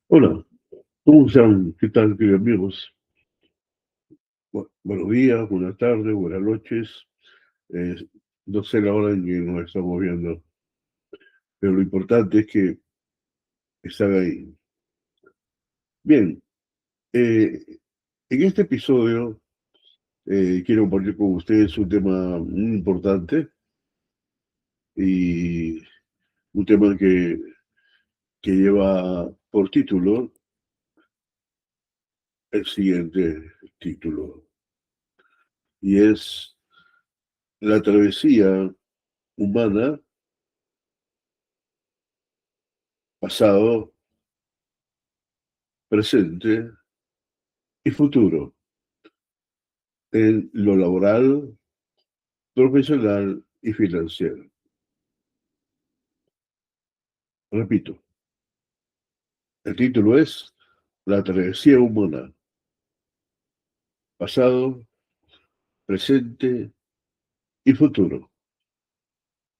Hola, ¿cómo están? ¿Qué tal, queridos amigos? Buenos días, buenas tardes, buenas noches. Eh, no sé la hora en que nos estamos viendo, pero lo importante es que están ahí. Bien, eh, en este episodio quiero compartir con ustedes un tema muy importante y un tema que lleva por título el siguiente título, y es la travesía humana, pasado, presente y futuro, en lo laboral, profesional y financiero. Repito, el título es La travesía humana, pasado, presente y futuro,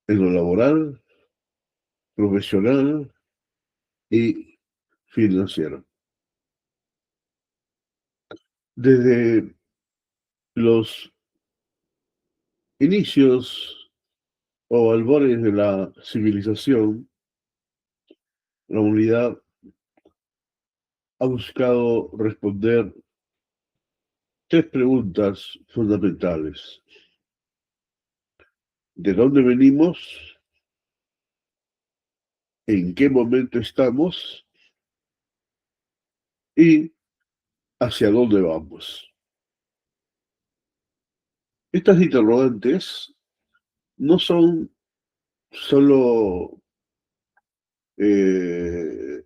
en lo laboral, profesional y financiero. Desde los inicios o albores de la civilización, la humanidad ha buscado responder tres preguntas fundamentales. ¿De dónde venimos? ¿En qué momento estamos? ¿Y hacia dónde vamos? Estas interrogantes no son solo eh,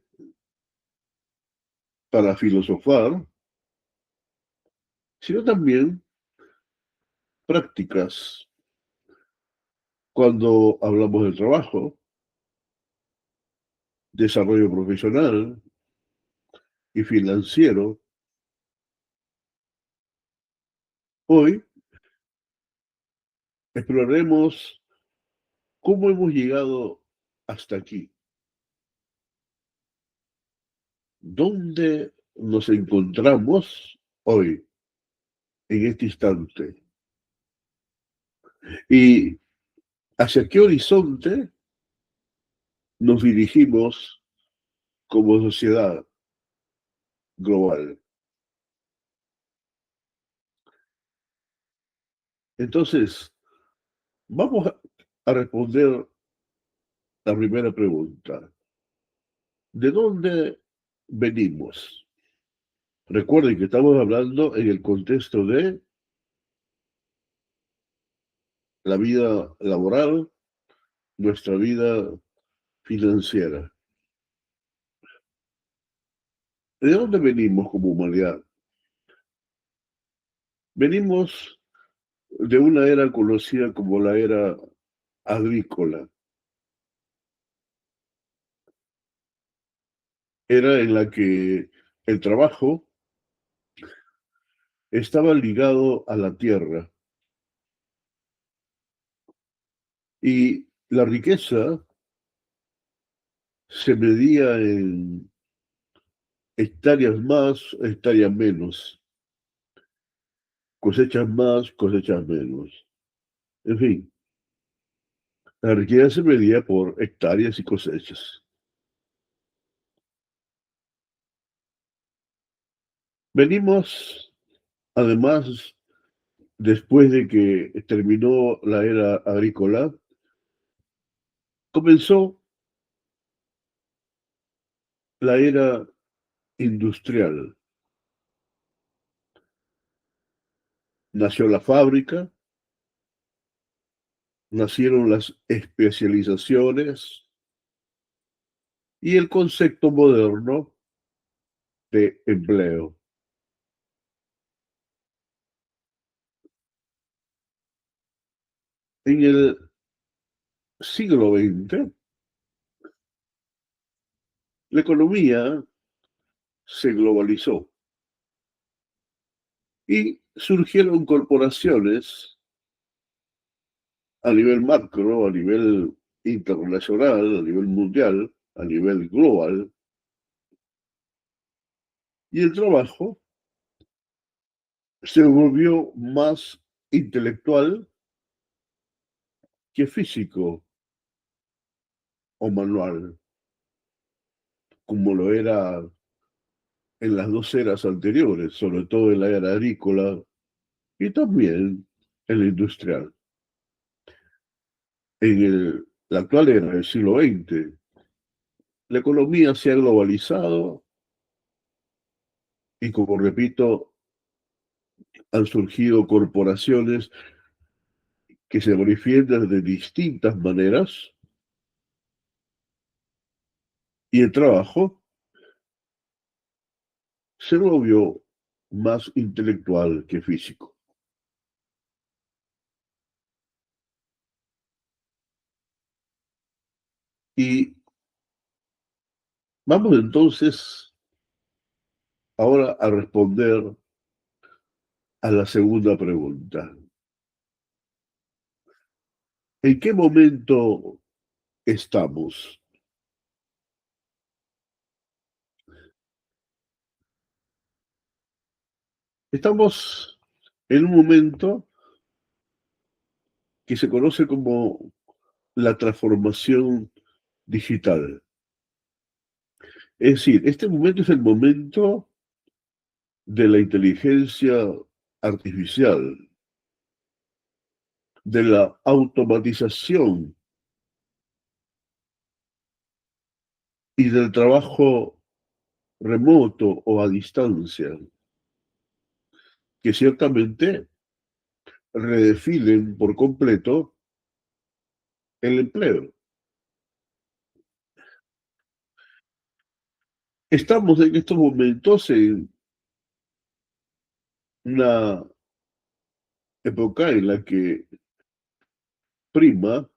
para filosofar, sino también prácticas. Cuando hablamos del trabajo, desarrollo profesional y financiero, hoy exploraremos cómo hemos llegado hasta aquí, dónde nos encontramos hoy, en este instante, y hacia qué horizonte nos dirigimos como sociedad global. Entonces, vamos a responder la primera pregunta. ¿De dónde venimos? Recuerden que estamos hablando en el contexto de la vida laboral, nuestra vida financiera. ¿De dónde venimos como humanidad? Venimos de una era conocida como la era agrícola. Era en la que el trabajo estaba ligado a la tierra y la riqueza se medía en hectáreas más, hectáreas menos, cosechas más, cosechas menos. En fin, la riqueza se medía por hectáreas y cosechas. Venimos, además, después de que terminó la era agrícola, comenzó la era industrial. Nació la fábrica, nacieron las especializaciones y el concepto moderno de empleo. En el siglo XX, la economía se globalizó y surgieron corporaciones a nivel macro, a nivel internacional, a nivel mundial, a nivel global, y el trabajo se volvió más intelectual que físico o manual, como lo era en las dos eras anteriores, sobre todo en la era agrícola y también en la industrial. La actual era del siglo XX, la economía se ha globalizado y, como repito, han surgido corporaciones que se manifiestan de distintas maneras y el trabajo se volvió más intelectual que físico. Y vamos entonces ahora a responder a la segunda pregunta. ¿En qué momento estamos? Estamos en un momento que se conoce como la transformación digital. Es decir, este momento es el momento de la inteligencia artificial, de la automatización y del trabajo remoto o a distancia, que ciertamente redefinen por completo el empleo. Estamos en estos momentos en una época en la que prima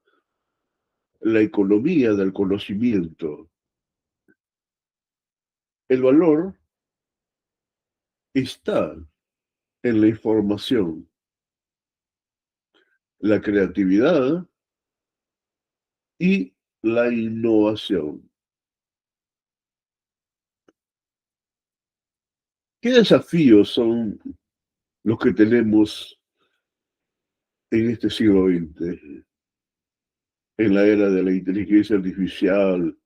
la economía del conocimiento. El valor está en la información, la creatividad y la innovación. ¿Qué desafíos son los que tenemos en este siglo XX, en la era de la inteligencia artificial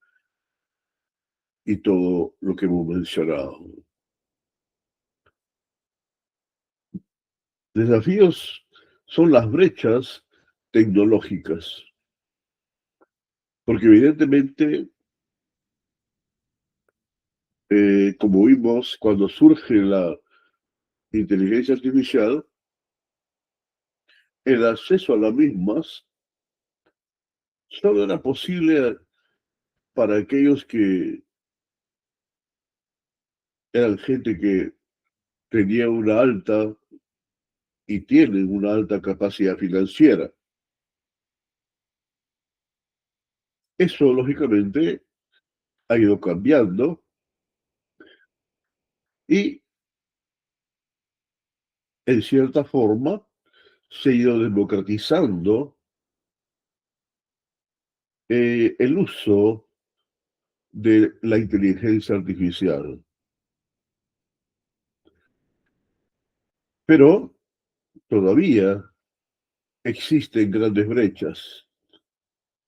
y todo lo que hemos mencionado? Desafíos son las brechas tecnológicas, porque evidentemente, como vimos, cuando surge la inteligencia artificial, el acceso a las mismas solo era posible para aquellos que eran gente que tenía una alta y tienen una alta capacidad financiera. Eso, lógicamente, ha ido cambiando y, en cierta forma, se ha ido democratizando el uso de la inteligencia artificial. Pero todavía existen grandes brechas,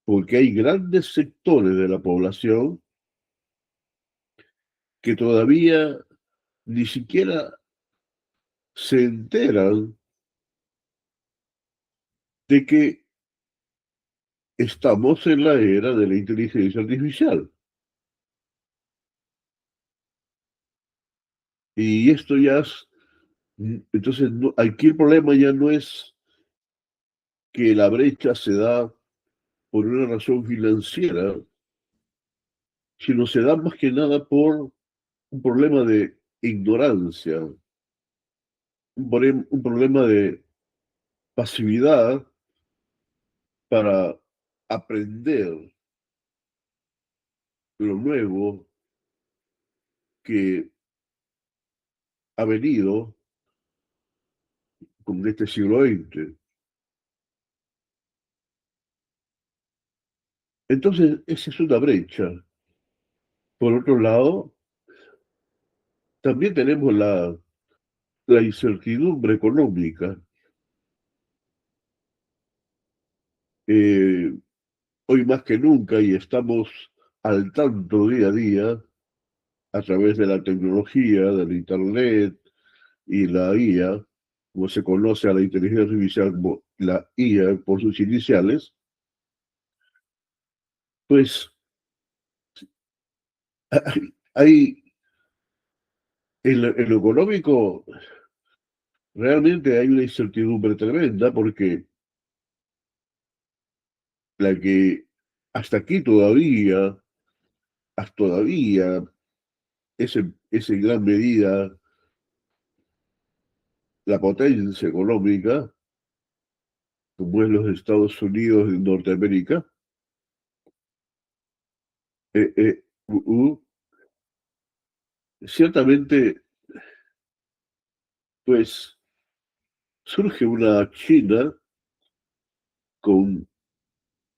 porque hay grandes sectores de la población que todavía ni siquiera se enteran de que estamos en la era de la inteligencia artificial. Y esto ya es, entonces, aquí el problema ya no es que la brecha se da por una razón financiera, sino se da más que nada por un problema de ignorancia, un problema de pasividad para aprender lo nuevo que ha venido con este siglo XX. Entonces, esa es una brecha. Por otro lado, también tenemos la incertidumbre económica. Eh, Hoy más que nunca, y estamos al tanto día a día a través de la tecnología, del Internet y la IA, como se conoce a la inteligencia artificial como la IA por sus iniciales, pues hay en lo económico realmente hay una incertidumbre tremenda porque la que hasta aquí todavía es en gran medida la potencia económica, como es los Estados Unidos de Norteamérica, eh, eh, uh, uh, ciertamente, pues surge una China con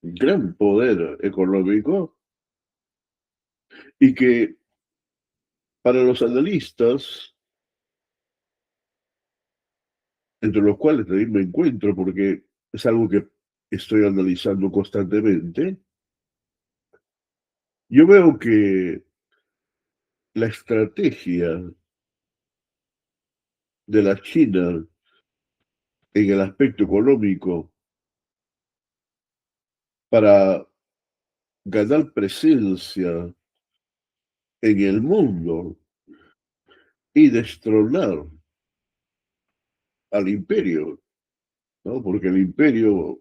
gran poder económico y que para los analistas, entre los cuales también me encuentro porque es algo que estoy analizando constantemente, yo veo que la estrategia de la China en el aspecto económico para ganar presencia en el mundo y destronar al imperio, ¿no? Porque el imperio,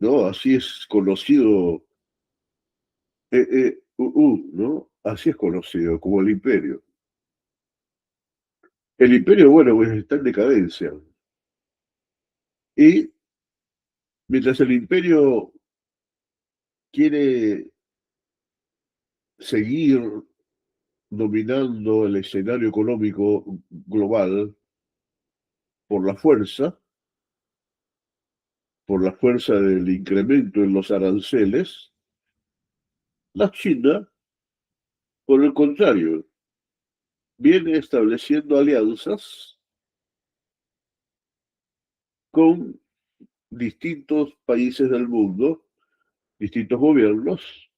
¿no? Así es conocido, ¿no? Así es conocido como el imperio. El imperio, bueno, pues está en decadencia. Y mientras el imperio quiere seguir dominando el escenario económico global por la fuerza del incremento en los aranceles, la China, por el contrario, viene estableciendo alianzas con distintos países del mundo, distintos gobiernos,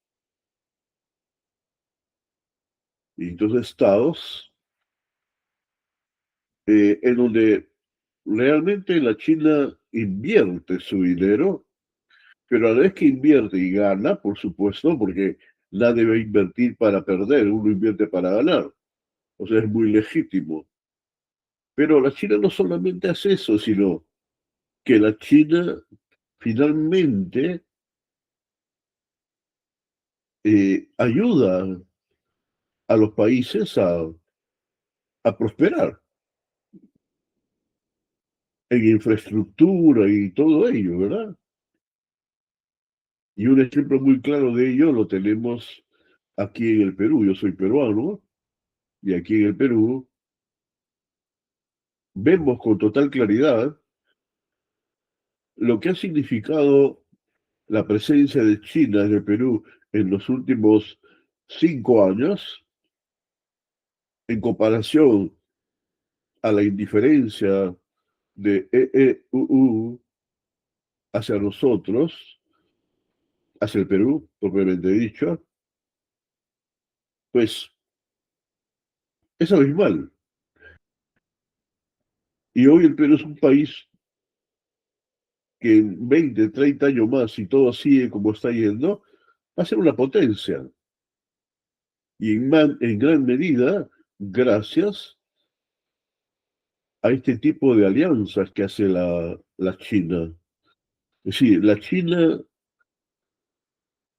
distintos estados, en donde realmente la China invierte su dinero, pero a la vez que invierte y gana, por supuesto, porque nadie va a invertir para perder, uno invierte para ganar, o sea, es muy legítimo. Pero la China no solamente hace eso, sino que la China finalmente ayuda a los países a prosperar en infraestructura y todo ello, ¿verdad? Y un ejemplo muy claro de ello lo tenemos aquí en el Perú. Yo soy peruano y aquí en el Perú vemos con total claridad lo que ha significado la presencia de China en el Perú en los últimos 5 años en comparación a la indiferencia de EEUU hacia nosotros, hacia el Perú, propiamente dicho, pues es abismal. Y hoy el Perú es un país que en 20, 30 años más, si todo sigue como está yendo, va a ser una potencia. Y en gran medida, gracias a este tipo de alianzas que hace la China. Es decir, la China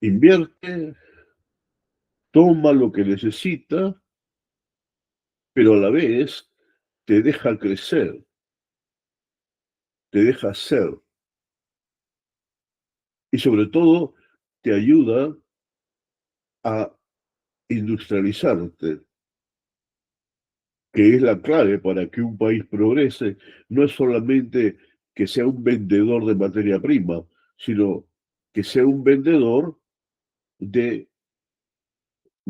invierte, toma lo que necesita, pero a la vez te deja crecer, te deja ser y sobre todo te ayuda a industrializarte, que es la clave para que un país progrese. No es solamente que sea un vendedor de materia prima, sino que sea un vendedor de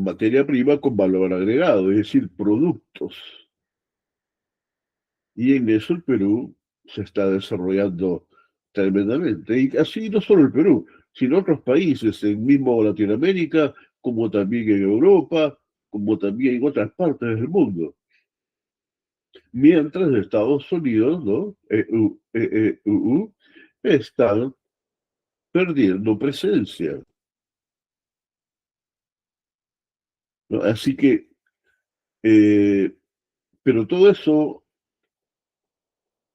materia prima con valor agregado, es decir, productos. Y en eso el Perú se está desarrollando tremendamente. Y así no solo el Perú, sino otros países, en mismo Latinoamérica, como también en Europa, como también en otras partes del mundo. Mientras Estados Unidos, ¿no? Están perdiendo presencia, ¿no? Así que, eh, pero todo eso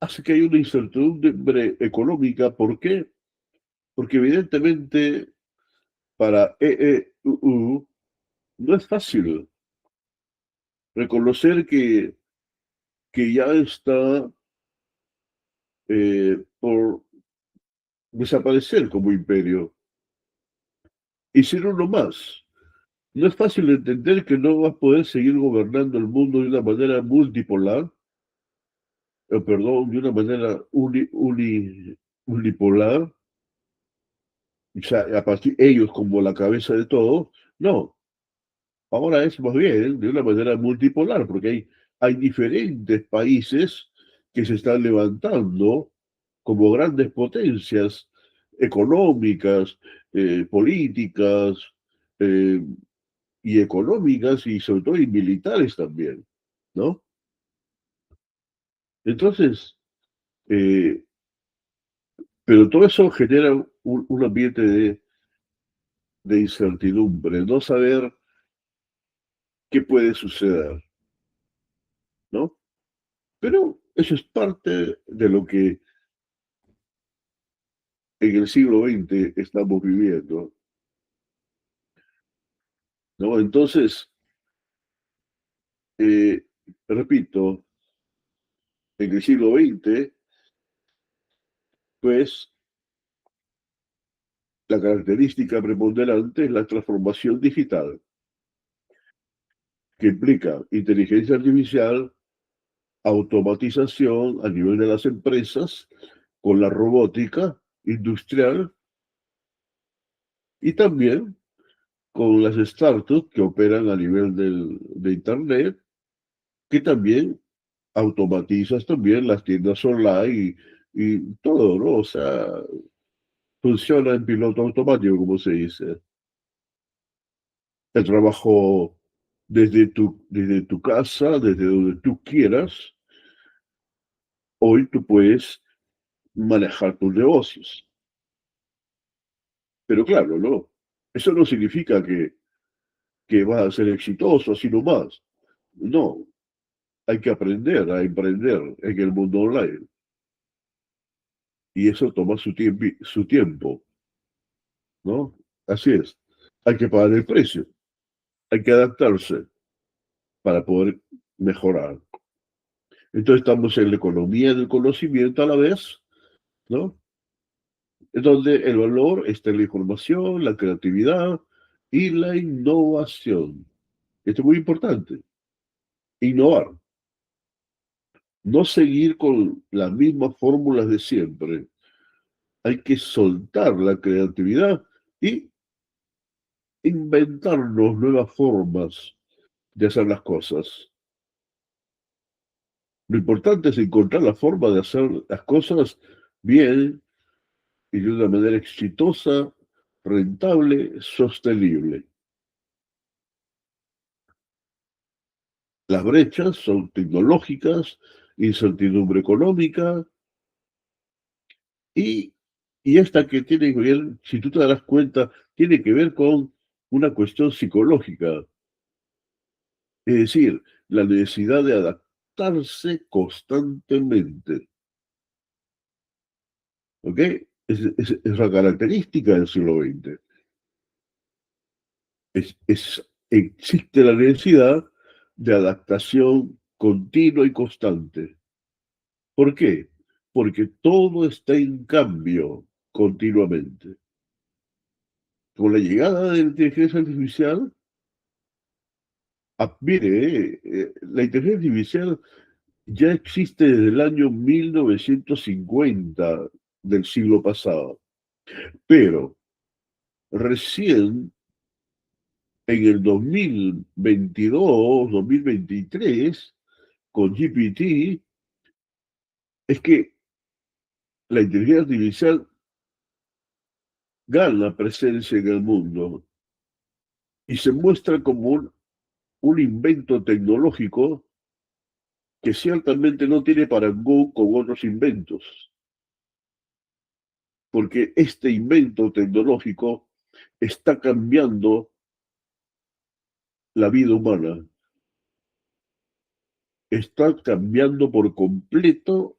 hace que haya una incertidumbre económica. ¿Por qué? Porque evidentemente para no es fácil reconocer que ya está por desaparecer como imperio y ser uno más. No es fácil entender que no va a poder seguir gobernando el mundo de una manera multipolar, perdón, de una manera unipolar, o sea, a partir ellos como la cabeza de todo. No, ahora es más bien de una manera multipolar, porque hay diferentes países que se están levantando como grandes potencias económicas, políticas eh, y económicas y sobre todo y militares también, ¿no? Entonces, eh, pero todo eso genera un ambiente de incertidumbre, no saber qué puede suceder, ¿no? Pero eso es parte de lo que en el siglo XX estamos viviendo, ¿no? Entonces, eh, repito, en el siglo XX, pues la característica preponderante es la transformación digital, que implica inteligencia artificial, automatización a nivel de las empresas, con la robótica industrial y también con las startups que operan a nivel de Internet, que también automatizas también las tiendas online y todo, ¿no? O sea, funciona en piloto automático, como se dice. El trabajo desde tu casa, desde donde tú quieras, hoy tú puedes manejar tus negocios. Pero claro, ¿no? Eso no significa que vas a ser exitoso así nomás. No, hay que aprender a emprender en el mundo online. Y eso toma su tiempo, ¿no? Así es. Hay que pagar el precio, hay que adaptarse para poder mejorar. Entonces estamos en la economía del conocimiento a la vez, ¿no? En donde el valor está en la información, la creatividad y la innovación. Esto es muy importante. Innovar. No seguir con las mismas fórmulas de siempre. Hay que soltar la creatividad y inventarnos nuevas formas de hacer las cosas. Lo importante es encontrar la forma de hacer las cosas bien y de una manera exitosa, rentable, sostenible. Las brechas son tecnológicas, incertidumbre económica y, y esta que tiene que ver, si tú te darás cuenta, tiene que ver con una cuestión psicológica, es decir, la necesidad de adaptarse constantemente. ¿Ok? Es la característica del siglo XX. Existe la necesidad de adaptación continua y constante. ¿Por qué? Porque todo está en cambio continuamente. Con la llegada de la inteligencia artificial, mire, la inteligencia artificial ya existe desde el año 1950 del siglo pasado, pero recién en el 2022, 2023, con GPT, es que la inteligencia artificial gana presencia en el mundo y se muestra como un invento tecnológico que ciertamente no tiene parangón con otros inventos, porque este invento tecnológico está cambiando la vida humana, está cambiando por completo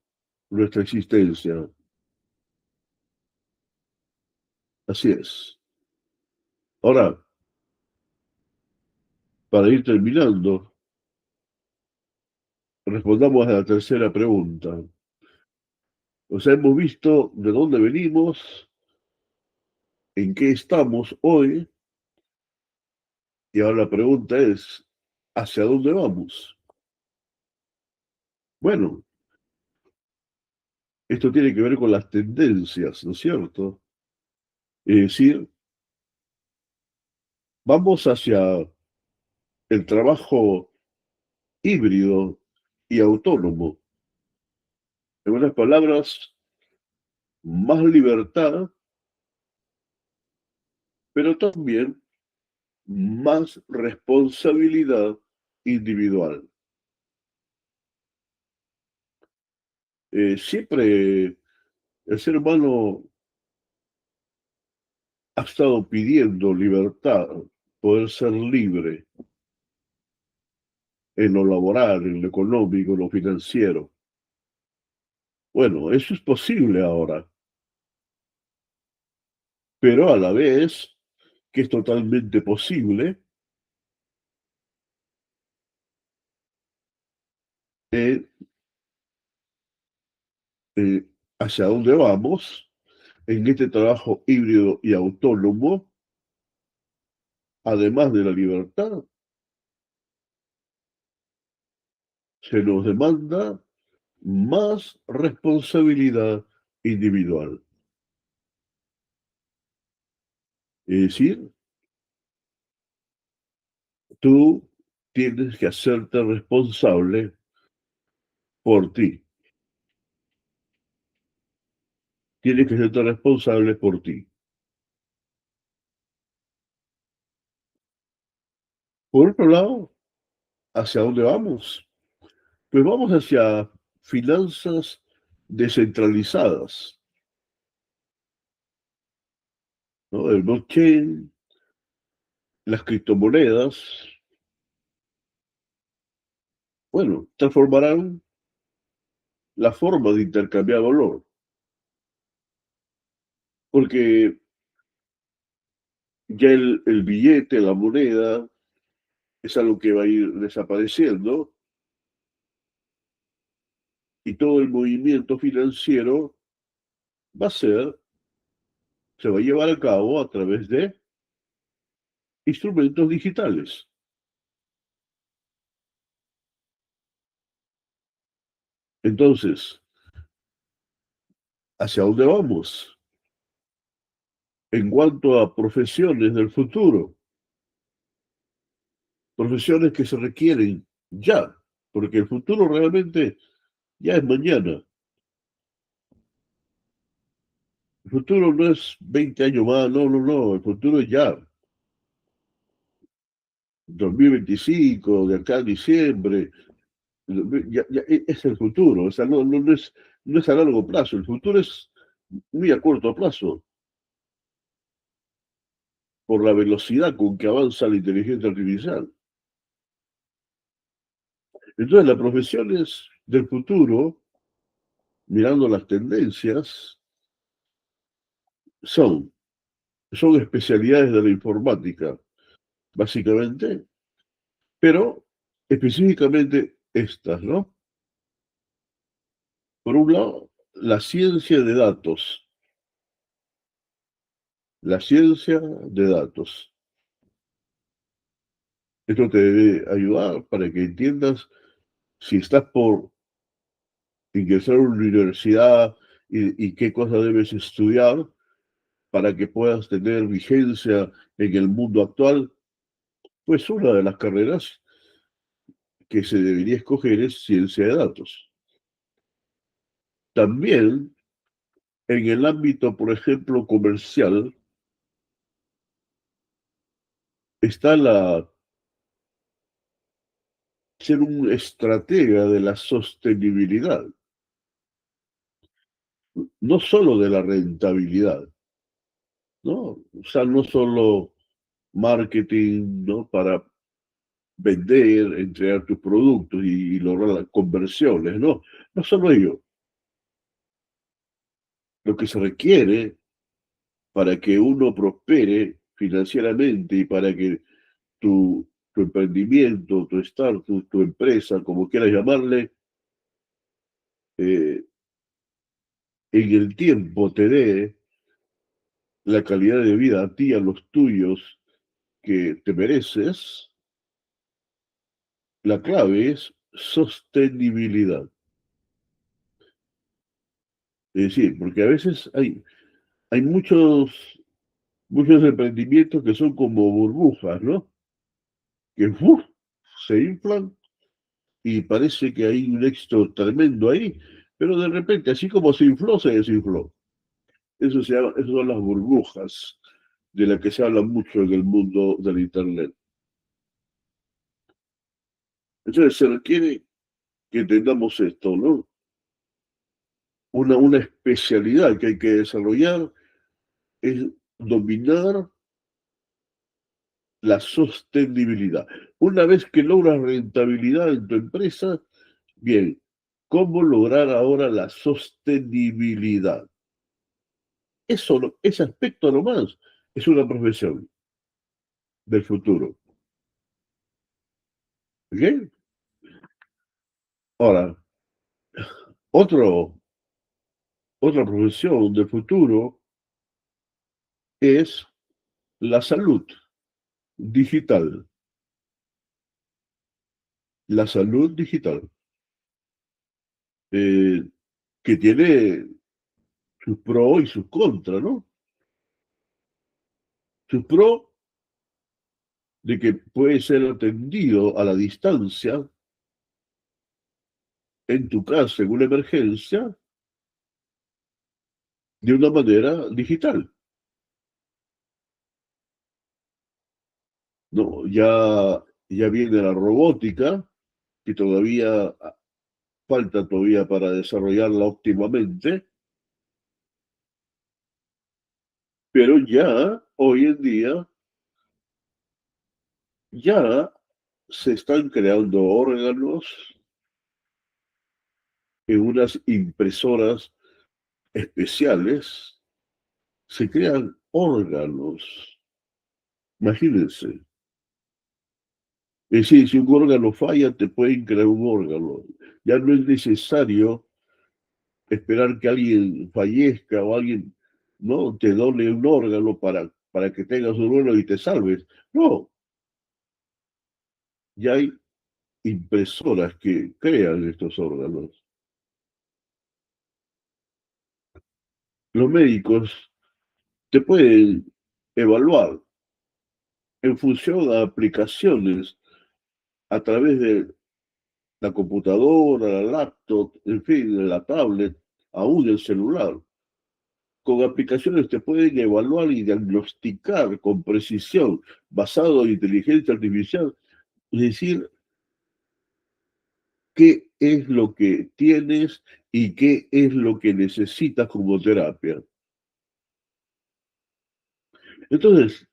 nuestra existencia. Así es. Ahora, para ir terminando, respondamos a la tercera pregunta. O sea, hemos visto de dónde venimos, en qué estamos hoy, y ahora la pregunta es, ¿hacia dónde vamos? Bueno, esto tiene que ver con las tendencias, ¿no es cierto? Es decir, vamos hacia el trabajo híbrido y autónomo. En otras palabras, más libertad, pero también más responsabilidad individual. Siempre el ser humano ha estado pidiendo libertad, poder ser libre en lo laboral, en lo económico, en lo financiero. Bueno, eso es posible ahora, pero a la vez que es totalmente posible, eh, eh, hacia dónde vamos en este trabajo híbrido y autónomo, además de la libertad, se nos demanda más responsabilidad individual. Es decir, tú tienes que hacerte responsable por ti. Tienes que hacerte responsable por ti. Por otro lado, ¿hacia dónde vamos? Pues vamos hacia finanzas descentralizadas, ¿no? El blockchain, las criptomonedas, bueno, transformarán la forma de intercambiar valor, porque ya el billete, la moneda, es algo que va a ir desapareciendo y todo el movimiento financiero va a ser, se va a llevar a cabo a través de instrumentos digitales. Entonces, ¿hacia dónde vamos? En cuanto a profesiones del futuro, profesiones que se requieren ya, porque el futuro realmente ya es mañana. El futuro no es 20 años más, no, no, no, el futuro es ya. 2025, de acá a diciembre, es el futuro, o sea, no es a largo plazo, el futuro es muy a corto plazo, por la velocidad con que avanza la inteligencia artificial. Entonces, las profesiones del futuro, mirando las tendencias, son, son especialidades de la informática, básicamente, pero específicamente estas, ¿no? Por un lado, la ciencia de datos, la ciencia de datos. Esto te debe ayudar para que entiendas si estás por ingresar a una universidad y qué cosas debes estudiar para que puedas tener vigencia en el mundo actual Pues una de las carreras que se debería escoger es ciencia de datos. También en el ámbito, por ejemplo, comercial, está ser un estratega de la sostenibilidad, no solo de la rentabilidad, ¿no? O sea, no solo marketing, ¿no? Para vender, entregar tus productos y lograr las conversiones, ¿no? No solo ello. Lo que se requiere para que uno prospere financieramente y para que tu emprendimiento, tu startup, tu empresa, como quieras llamarle, eh, en el tiempo te dé la calidad de vida a ti, a los tuyos que te mereces, la clave es sostenibilidad. Es decir, porque a veces hay muchos emprendimientos que son como burbujas, ¿no? Que ¡uf! Se inflan y parece que hay un éxito tremendo ahí, pero de repente, así como se infló, se desinfló. Esas son las burbujas de las que se habla mucho en el mundo del Internet. Entonces se requiere que tengamos esto, ¿no? Una especialidad que hay que desarrollar es dominar la sostenibilidad. Una vez que logras rentabilidad en tu empresa, bien, ¿cómo lograr ahora la sostenibilidad? Eso, ese aspecto nomás es una profesión del futuro. ¿Ok? Ahora, otro, otra profesión del futuro es la salud digital. La salud digital, eh, que tiene sus pros y sus contras, ¿no? Sus pros de que puede ser atendido a la distancia, en tu casa, en una emergencia, de una manera digital. ¿No? Ya viene la robótica, que todavía falta todavía para desarrollarla óptimamente, pero ya, hoy en día, ya se están creando órganos en unas impresoras especiales, se crean órganos. Imagínense. Es decir, si un órgano falla, te pueden crear un órgano. Ya no es necesario esperar que alguien fallezca o alguien no te done un órgano para que tengas un órgano y te salves. No, ya hay impresoras que crean estos órganos. Los médicos te pueden evaluar en función a aplicaciones a través de la computadora, la laptop, en fin, la tablet, aún el celular. Con aplicaciones te pueden evaluar y diagnosticar con precisión, basado en inteligencia artificial, es decir, qué es lo que tienes y qué es lo que necesitas como terapia. Entonces,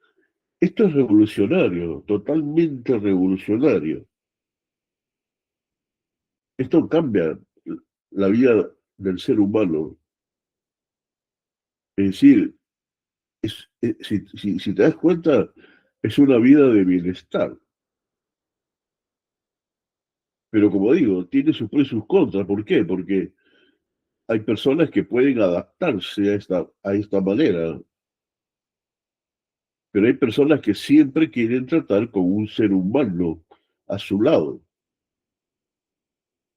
esto es revolucionario, totalmente revolucionario. Esto cambia la vida del ser humano. Es decir, si te das cuenta, es una vida de bienestar. Pero como digo, tiene sus pros y sus contras. ¿Por qué? Porque hay personas que pueden adaptarse a esta manera, pero hay personas que siempre quieren tratar con un ser humano a su lado,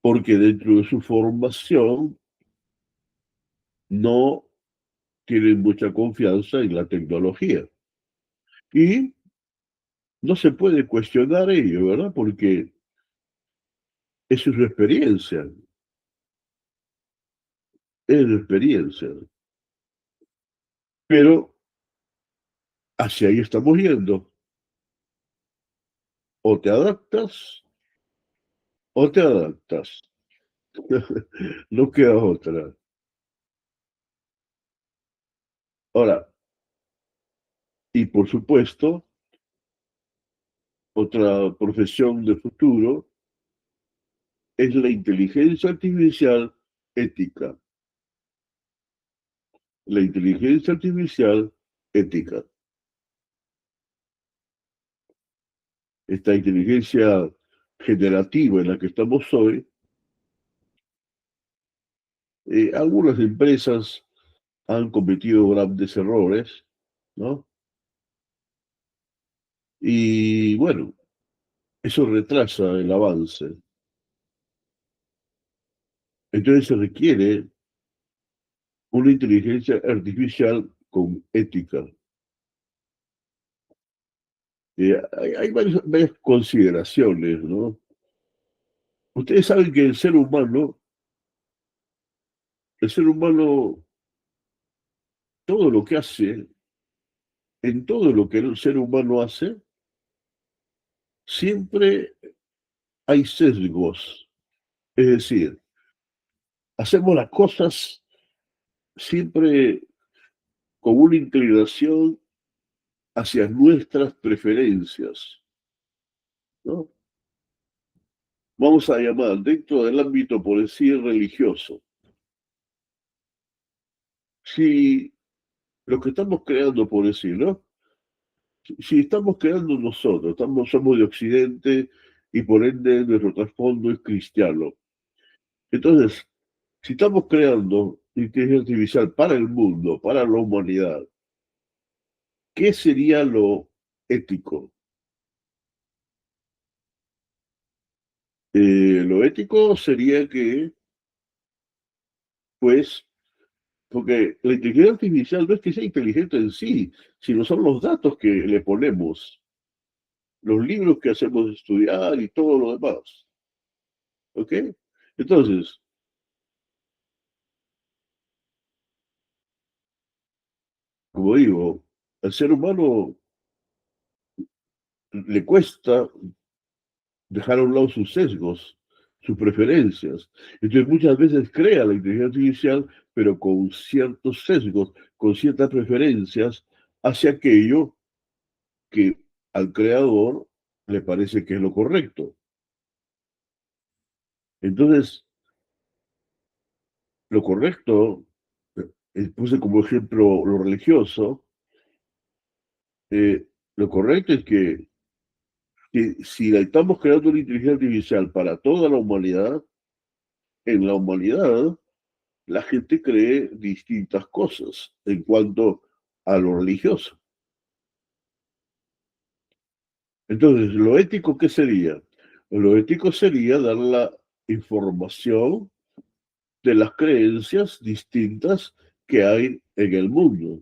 porque dentro de su formación no tienen mucha confianza en la tecnología. Y no se puede cuestionar ello, ¿verdad? Porque eso es su experiencia, es su experiencia. Pero hacia ahí estamos yendo. O te adaptas o te adaptas. No queda otra. Ahora, y por supuesto, otra profesión de futuro es la inteligencia artificial ética. La inteligencia artificial ética. Esta inteligencia generativa en la que estamos hoy, algunas empresas han cometido grandes errores, ¿no? Y bueno, eso retrasa el avance. Entonces se requiere una inteligencia artificial con ética. Hay varias consideraciones, ¿no? Ustedes saben que el ser humano, todo lo que hace, en todo lo que el ser humano hace, siempre hay sesgos. Es decir, hacemos las cosas siempre con una inclinación hacia nuestras preferencias, ¿no? Vamos a llamar dentro del ámbito, por decir, religioso. Si lo que estamos creando, por decir, ¿no? Si estamos creando nosotros, somos de Occidente y por ende nuestro trasfondo es cristiano. Entonces, si estamos creando inteligencia artificial para el mundo, para la humanidad, ¿qué sería lo ético? Lo ético sería que, pues, porque la inteligencia artificial no es que sea inteligente en sí, sino son los datos que le ponemos, los libros que hacemos estudiar y todo lo demás. ¿Ok? Entonces, como digo, al ser humano le cuesta dejar a un lado sus sesgos, sus preferencias. Entonces muchas veces crea la inteligencia artificial, pero con ciertos sesgos, con ciertas preferencias hacia aquello que al creador le parece que es lo correcto. Entonces, lo correcto, puse como ejemplo lo religioso, lo correcto es que si estamos creando una inteligencia artificial para toda la humanidad, en la humanidad la gente cree distintas cosas en cuanto a lo religioso. Entonces, ¿lo ético qué sería? Lo ético sería dar la información de las creencias distintas que hay en el mundo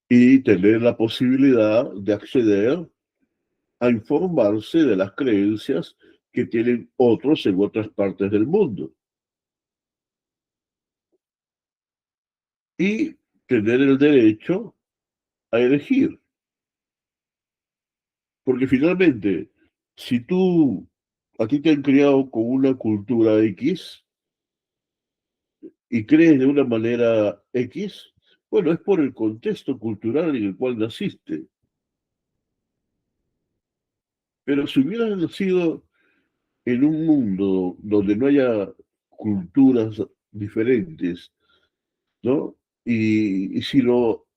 y tener la posibilidad de acceder a informarse de las creencias que tienen otros en otras partes del mundo y tener el derecho a elegir. Porque finalmente, si a ti te han criado con una cultura X y crees de una manera X, bueno, es por el contexto cultural en el cual naciste. Pero si hubieras nacido en un mundo donde no haya culturas diferentes, ¿no? Y si lo,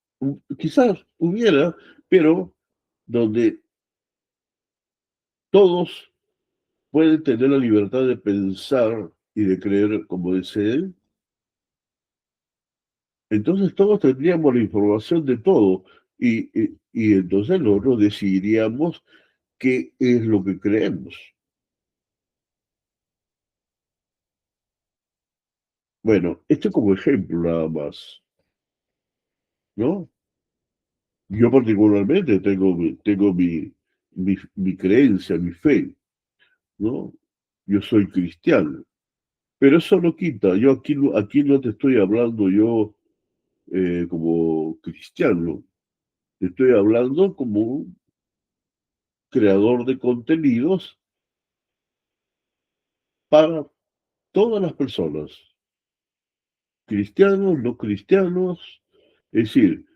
quizás hubiera, pero donde todos pueden tener la libertad de pensar y de creer como deseen, entonces todos tendríamos la información de todo y entonces nosotros decidiríamos qué es lo que creemos. Bueno, esto como ejemplo nada más, ¿no? Yo particularmente tengo mi creencia, mi fe, ¿no? Yo soy cristiano, pero eso no quita, yo aquí no te estoy hablando yo como cristiano, te estoy hablando como un creador de contenidos para todas las personas, cristianos, no cristianos, es decir,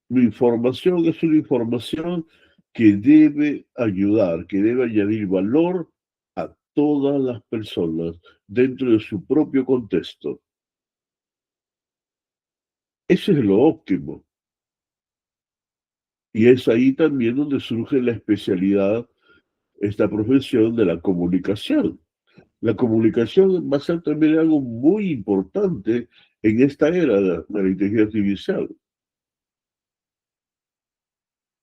mi información es una información que debe ayudar, que debe añadir valor a todas las personas dentro de su propio contexto. Eso es lo óptimo. Y es ahí también donde surge la especialidad, esta profesión de la comunicación. La comunicación va a ser también algo muy importante en esta era de la inteligencia artificial.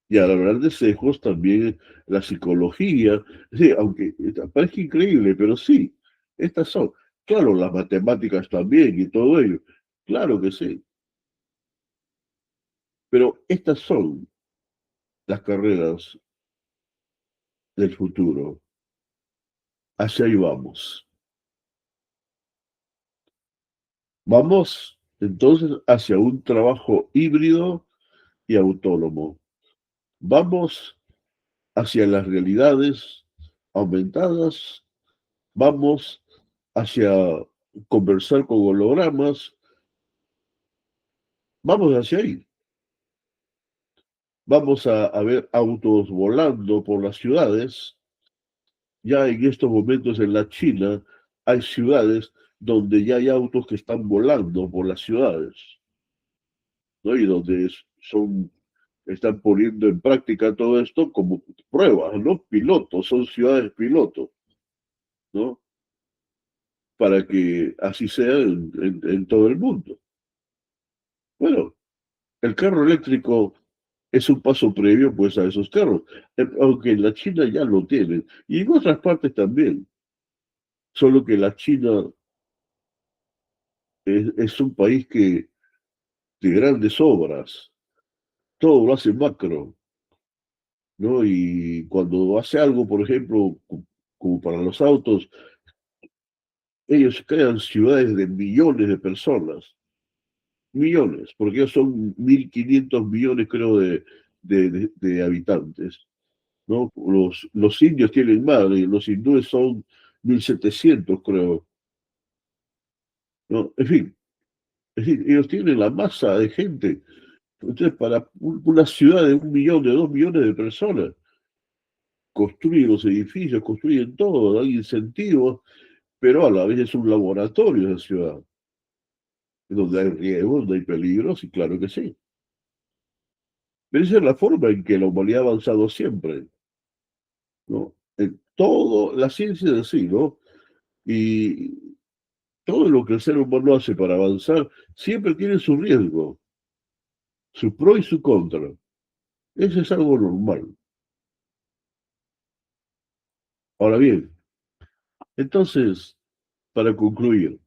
Y a hablar de sesgos también la psicología, sí, aunque parezca increíble, pero sí, estas son, claro, las matemáticas también y todo ello, claro que sí, pero estas son las carreras del futuro, hacia ahí vamos. Vamos entonces hacia un trabajo híbrido y autónomo. Vamos hacia las realidades aumentadas, vamos hacia conversar con hologramas, vamos hacia ahí. Vamos a ver autos volando por las ciudades. Ya en estos momentos en la China hay ciudades donde ya hay autos que están volando por las ciudades, ¿no? Y donde están poniendo en práctica todo esto como pruebas, ¿no? Pilotos, son ciudades pilotos, ¿no? Para que así sea en todo el mundo. Bueno, el carro eléctrico es un paso previo pues a esos carros, aunque en la China ya lo tienen y en otras partes también, solo que la China es un país que de grandes obras, todo lo hace macro, ¿no? Y cuando hace algo, por ejemplo, como para los autos, ellos crean ciudades de millones de personas, millones, porque ellos son 1.500 millones, creo, de habitantes. ¿No? Los indios tienen más, los hindúes son 1.700 creo. ¿No? En fin, es decir, ellos tienen la masa de gente. Entonces, para una ciudad de 1 millón, de 2 millones de personas, construyen los edificios, construyen todo, dan incentivos, pero a la vez es un laboratorio de ciudad, donde hay riesgos, donde hay peligros, y claro que sí. Pero esa es la forma en que la humanidad ha avanzado siempre, ¿no? En todo, la ciencia de sí, ¿no? Y todo lo que el ser humano hace para avanzar siempre tiene su riesgo, su pro y su contra. Eso es algo normal. Ahora bien, entonces, para concluir,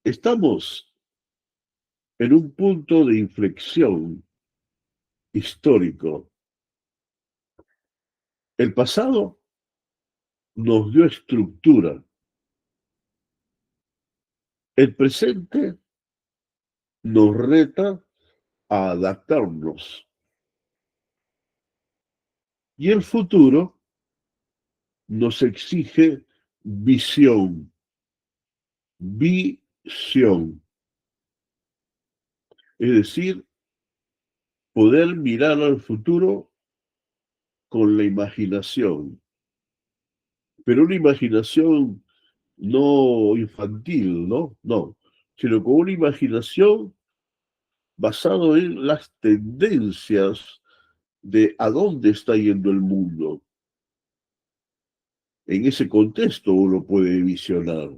estamos en un punto de inflexión histórico. El pasado nos dio estructura. El presente nos reta a adaptarnos. Y el futuro nos exige visión. Visión. Es decir, poder mirar al futuro con la imaginación, pero una imaginación no infantil, ¿no? No, sino con una imaginación basada en las tendencias de a dónde está yendo el mundo. En ese contexto uno puede visionar.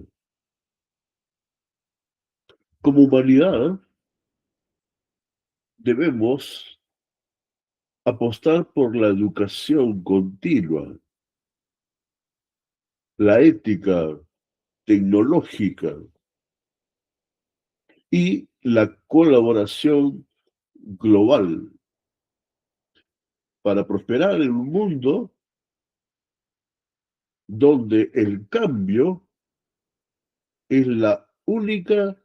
Como humanidad debemos apostar por la educación continua, la ética tecnológica y la colaboración global para prosperar en un mundo donde el cambio es la única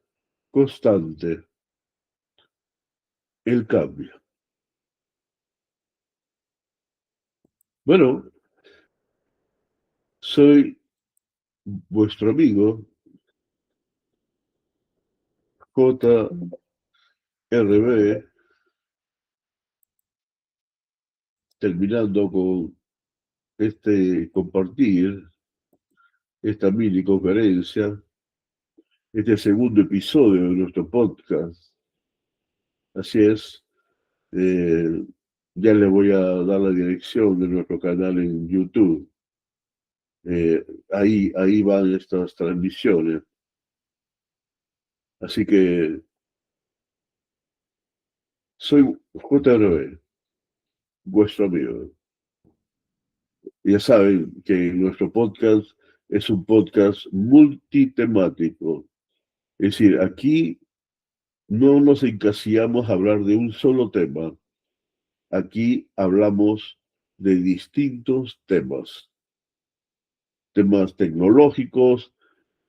constante. El cambio. Bueno, soy vuestro amigo JRB, terminando con compartir esta mini conferencia, este segundo episodio de nuestro podcast. Así es, ya le voy a dar la dirección de nuestro canal en YouTube. Ahí van estas transmisiones. Así que soy JRB, vuestro amigo. Ya saben que nuestro podcast es un podcast multitemático. Es decir, aquí no nos encasillamos a hablar de un solo tema. Aquí hablamos de distintos temas. Temas tecnológicos,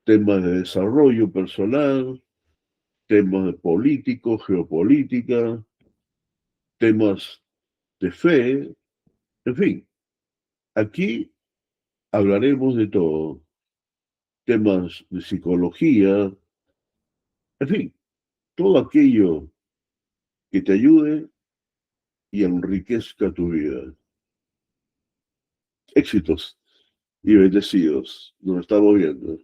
temas de desarrollo personal, temas de político, geopolítica, temas de fe, en fin. Aquí hablaremos de todo. Temas de psicología, en fin, todo aquello que te ayude y enriquezca tu vida. Éxitos y bendecidos. Nos estamos viendo.